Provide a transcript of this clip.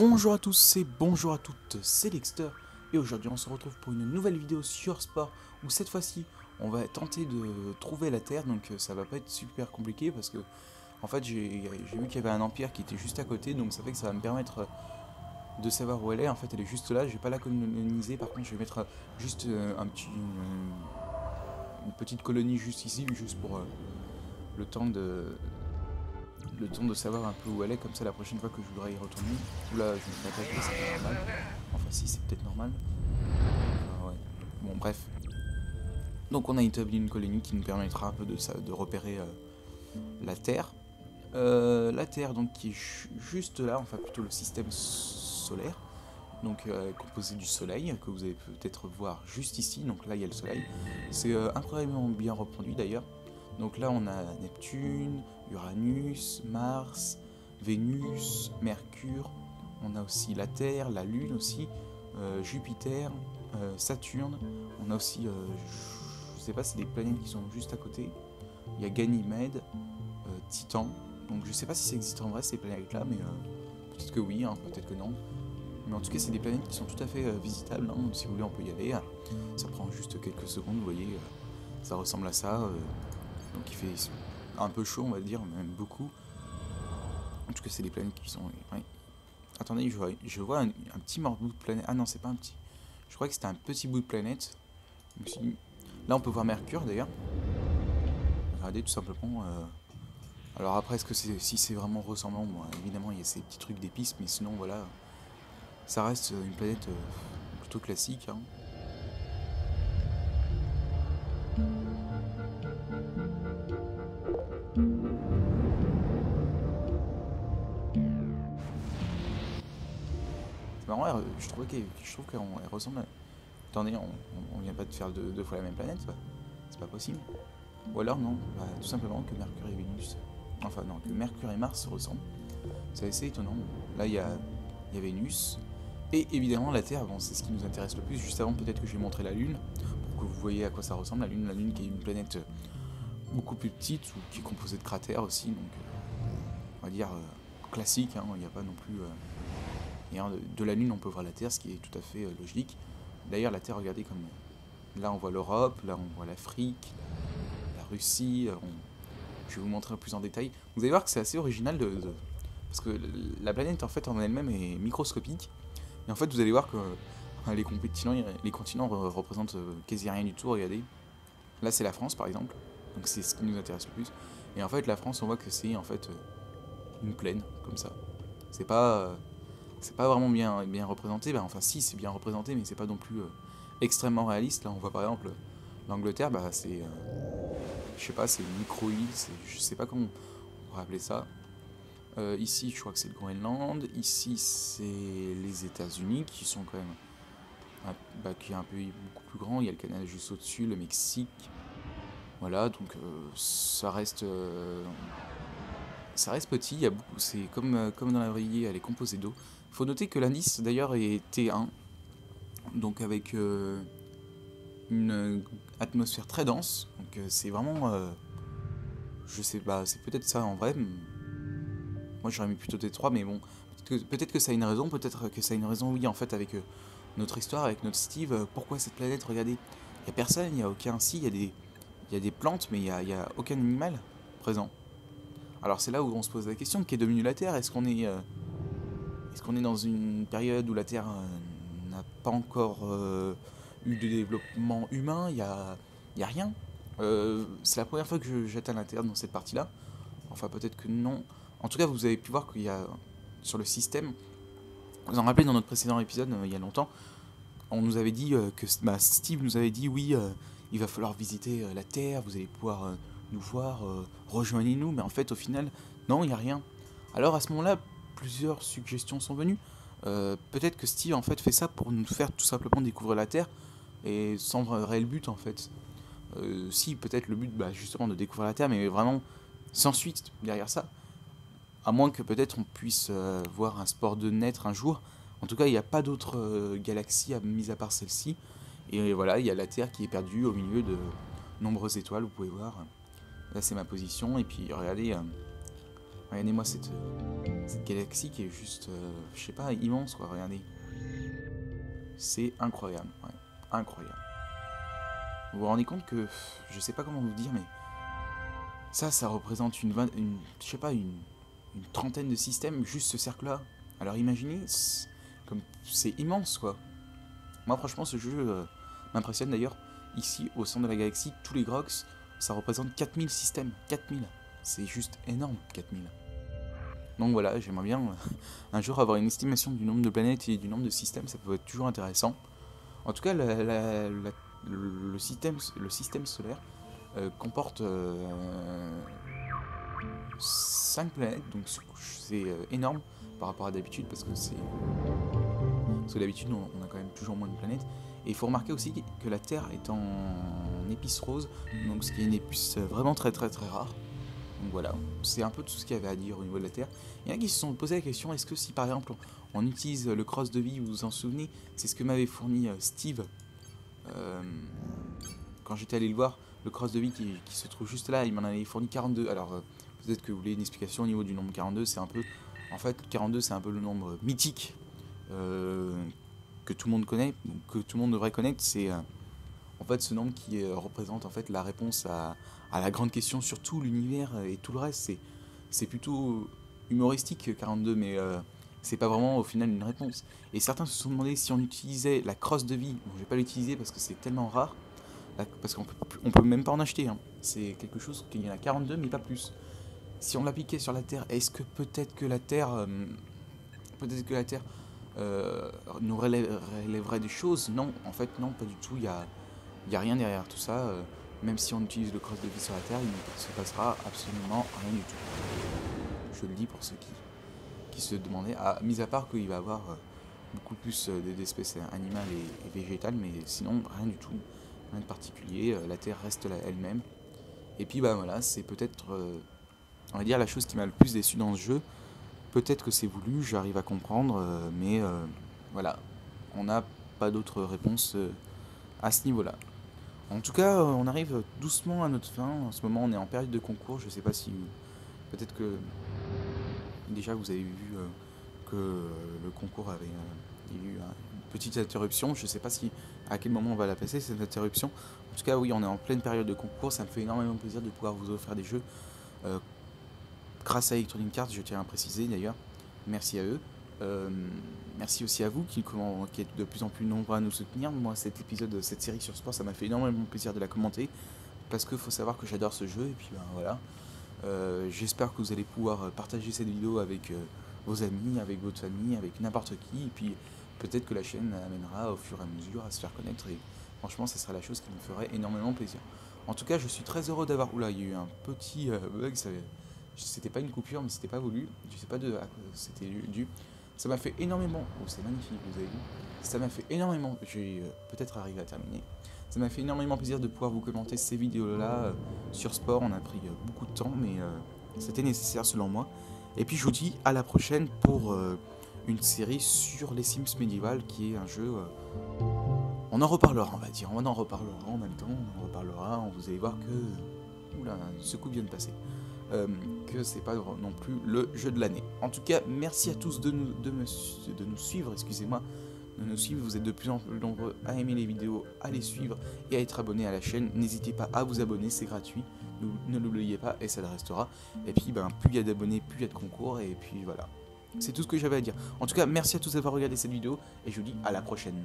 Bonjour à tous et bonjour à toutes, c'est Dexter et aujourd'hui on se retrouve pour une nouvelle vidéo sur Sport où cette fois-ci on va tenter de trouver la Terre, donc ça va pas être super compliqué parce que en fait j'ai vu qu'il y avait un empire qui était juste à côté, donc ça fait que ça va me permettre de savoir où elle est. En fait elle est juste là, je vais pas la coloniser, par contre je vais mettre juste une petite colonie juste ici, juste pour le temps de savoir un peu où elle est, comme ça la prochaine fois que je voudrais y retourner. Oula, je me fais attaquer, c'est pas normal. Enfin si, c'est peut-être normal. Ouais. Bon bref. Donc on a établi une colonie qui nous permettra un peu de repérer la Terre. La Terre donc qui est juste là, enfin plutôt le système solaire. Donc composé du Soleil, que vous allez peut-être voir juste ici. Donc là il y a le Soleil. C'est incroyablement bien reproduit d'ailleurs. Donc là on a Neptune, Uranus, Mars, Vénus, Mercure, on a aussi la Terre, la Lune aussi, Jupiter, Saturne, on a aussi, je sais pas, c'est des planètes qui sont juste à côté, il y a Ganymède, Titan, donc je sais pas si ça existe en vrai ces planètes là, mais peut-être que oui, hein, peut-être que non. Mais en tout cas c'est des planètes qui sont tout à fait visitables, hein. Si vous voulez on peut y aller, ça prend juste quelques secondes, vous voyez, ça ressemble à ça. Donc il fait un peu chaud, on va dire, même beaucoup. En tout cas, c'est des planètes qui sont... Ouais. Attendez, je vois un petit morceau de planète. Ah non, c'est pas un petit. Je crois que c'était un petit bout de planète. Là, on peut voir Mercure, d'ailleurs. Regardez, tout simplement. Alors après, est-ce que si c'est vraiment ressemblant, bon, évidemment, il y a ces petits trucs d'épices, mais sinon, voilà. Ça reste une planète plutôt classique, hein. C'est marrant, je trouve qu'elle ressemble à... Attendez, on vient pas de faire deux fois la même planète, ça. C'est pas possible. Ou alors non, bah, tout simplement que Mercure et Vénus... Enfin non, que Mercure et Mars se ressemblent. C'est assez étonnant. Là, il y a Vénus. Et évidemment, la Terre, bon, c'est ce qui nous intéresse le plus. Juste avant, peut-être que je vais montrer la Lune, pour que vous voyez à quoi ça ressemble. La Lune qui est une planète beaucoup plus petite, ou qui est composée de cratères aussi. Donc, on va dire classique, hein, il n'y a pas non plus... de la Lune, on peut voir la Terre, ce qui est tout à fait logique. D'ailleurs, la Terre, regardez comme... Là, on voit l'Europe, là, on voit l'Afrique, la Russie. Je vais vous montrer plus en détail. Vous allez voir que c'est assez original parce que la planète, en fait, en elle-même est microscopique. Et en fait, vous allez voir que les continents représentent quasi rien du tout. Regardez. Là, c'est la France, par exemple. Donc, c'est ce qui nous intéresse le plus. Et en fait, la France, on voit que c'est en fait une plaine, comme ça. C'est pas... c'est pas vraiment bien représenté. Bah, enfin, si, c'est bien représenté, mais c'est pas non plus extrêmement réaliste. Là, on voit par exemple l'Angleterre, bah, c'est. Je sais pas, c'est une micro-île, je sais pas comment on pourrait appeler ça. Ici, je crois que c'est le Groenland. Ici, c'est les États-Unis, qui sont quand même. Qui est un pays beaucoup plus grand. Il y a le Canada juste au-dessus, le Mexique. Voilà, donc ça reste. Ça reste petit, il y a beaucoup, c'est comme dans la vraie vie, elle est composée d'eau. Il faut noter que l'indice d'ailleurs est T1, donc avec une atmosphère très dense. Donc c'est vraiment, je sais pas, c'est peut-être ça en vrai. Moi j'aurais mis plutôt T3, mais bon, peut-être que ça a une raison, peut-être que ça a une raison, oui, en fait, avec notre histoire, avec notre Steve. Pourquoi cette planète, regardez, il n'y a personne, il n'y a aucun... Si, il y a des plantes, mais il y a aucun animal présent. Alors c'est là où on se pose la question, qu'est devenue la Terre? Est-ce qu'on est dans une période où la Terre n'a pas encore eu de développement humain? Il y a rien. C'est la première fois que j'atteins la Terre dans cette partie-là. Enfin peut-être que non. En tout cas vous avez pu voir qu'il y a sur le système, vous en rappelez dans notre précédent épisode il y a longtemps, on nous avait dit que Steve nous avait dit oui, il va falloir visiter la Terre, vous allez pouvoir nous voir, rejoignez-nous, mais en fait au final, non, il n'y a rien. Alors à ce moment-là, plusieurs suggestions sont venues. Peut-être que Steve en fait fait ça pour nous faire tout simplement découvrir la Terre, et sans réel but en fait. Si, peut-être le but justement de découvrir la Terre, mais vraiment sans suite derrière ça. À moins que peut-être on puisse voir un sport de naître un jour. En tout cas, il n'y a pas d'autres galaxies mis à part celle-ci. Et voilà, il y a la Terre qui est perdue au milieu de nombreuses étoiles, vous pouvez voir. Là, c'est ma position. Et puis, regardez, Regardez-moi cette galaxie qui est juste, je sais pas, immense quoi, regardez. C'est incroyable, ouais, incroyable. Vous vous rendez compte que, je sais pas comment vous dire, mais ça représente je sais pas, une trentaine de systèmes, juste ce cercle-là. Alors imaginez, comme c'est immense quoi. Moi franchement ce jeu m'impressionne d'ailleurs. Ici au centre de la galaxie, tous les Grox, ça représente 4000 systèmes. 4000. C'est juste énorme, 4000. Donc voilà, j'aimerais bien un jour avoir une estimation du nombre de planètes et du nombre de systèmes, ça peut être toujours intéressant. En tout cas, le système solaire comporte 5 planètes, donc c'est énorme par rapport à d'habitude, parce que d'habitude on a quand même toujours moins de planètes. Et il faut remarquer aussi que la Terre est en épice rose, donc ce qui est une épice vraiment très rare. Donc voilà, c'est un peu tout ce qu'il y avait à dire au niveau de la Terre. Il y en a qui se sont posé la question, est-ce que si par exemple on utilise le cross de vie, vous vous en souvenez, c'est ce que m'avait fourni Steve quand j'étais allé le voir, le cross de vie qui se trouve juste là, il m'en avait fourni 42. Alors peut-être que vous voulez une explication au niveau du nombre 42, c'est un peu... En fait, 42 c'est un peu le nombre mythique que tout le monde connaît, que tout le monde devrait connaître, c'est... en fait, ce nombre qui représente en fait la réponse à la grande question sur tout l'univers et tout le reste. C'est plutôt humoristique 42, mais c'est pas vraiment au final une réponse. Et certains se sont demandé si on utilisait la crosse de vie. Bon, je vais pas l'utiliser parce que c'est tellement rare, parce qu'on peut même pas en acheter. Hein. C'est quelque chose qu'il y en a 42, mais pas plus. Si on l'appliquait sur la Terre, est-ce que peut-être que la Terre, nous relèverait des choses? Non, en fait, non, pas du tout. Il y a rien derrière tout ça. Même si on utilise le cross de vie sur la Terre, il ne se passera absolument rien du tout. Je le dis pour ceux qui se demandaient. Mis à part qu'il va y avoir beaucoup plus d'espèces animales et végétales, mais sinon rien du tout, rien de particulier. La Terre reste elle-même. Et puis bah voilà, c'est peut-être, on va dire, la chose qui m'a le plus déçu dans ce jeu. Peut-être que c'est voulu, j'arrive à comprendre, mais voilà, on n'a pas d'autre réponse à ce niveau-là. En tout cas, on arrive doucement à notre fin. En ce moment, on est en période de concours. Je sais pas si... Peut-être que... Déjà, vous avez vu que le concours avait eu une petite interruption. Je sais pas à quel moment on va la passer, cette interruption. En tout cas, oui, on est en pleine période de concours. Ça me fait énormément plaisir de pouvoir vous offrir des jeux. Grâce à Electronic Arts, je tiens à préciser d'ailleurs. Merci à eux. Merci aussi à vous qui êtes de plus en plus nombreux à nous soutenir. Moi, cette série sur sport, ça m'a fait énormément plaisir de la commenter, parce qu'il faut savoir que j'adore ce jeu. Et puis ben, voilà, j'espère que vous allez pouvoir partager cette vidéo avec vos amis, avec votre famille, avec n'importe qui. Et puis peut-être que la chaîne amènera au fur et à mesure à se faire connaître. Et franchement, ça sera la chose qui me ferait énormément plaisir. En tout cas, je suis très heureux d'avoir... Oula, il y a eu un petit bug, c'était pas une coupure, mais c'était pas voulu. Je sais pas à quoi c'était dû. Ça m'a fait énormément... Oh, c'est magnifique, vous avez vu. Ça m'a fait énormément... Je vais peut-être arriver à terminer. Ça m'a fait énormément plaisir de pouvoir vous commenter ces vidéos-là sur sport. On a pris beaucoup de temps, mais c'était nécessaire selon moi. Et puis je vous dis à la prochaine pour une série sur les Sims Medieval, qui est un jeu... on en reparlera, on va dire. On en reparlera en même temps. On en reparlera. Vous allez voir que... Oula, ce coup vient de passer. Que c'est pas non plus le jeu de l'année. En tout cas, merci à tous de nous suivre, excusez-moi, de nous suivre. Vous êtes de plus en plus nombreux à aimer les vidéos, à les suivre et à être abonnés à la chaîne. N'hésitez pas à vous abonner, c'est gratuit, ne l'oubliez pas et ça le restera. Et puis, ben, plus il y a d'abonnés, plus il y a de concours, et puis voilà. C'est tout ce que j'avais à dire. En tout cas, merci à tous d'avoir regardé cette vidéo et je vous dis à la prochaine.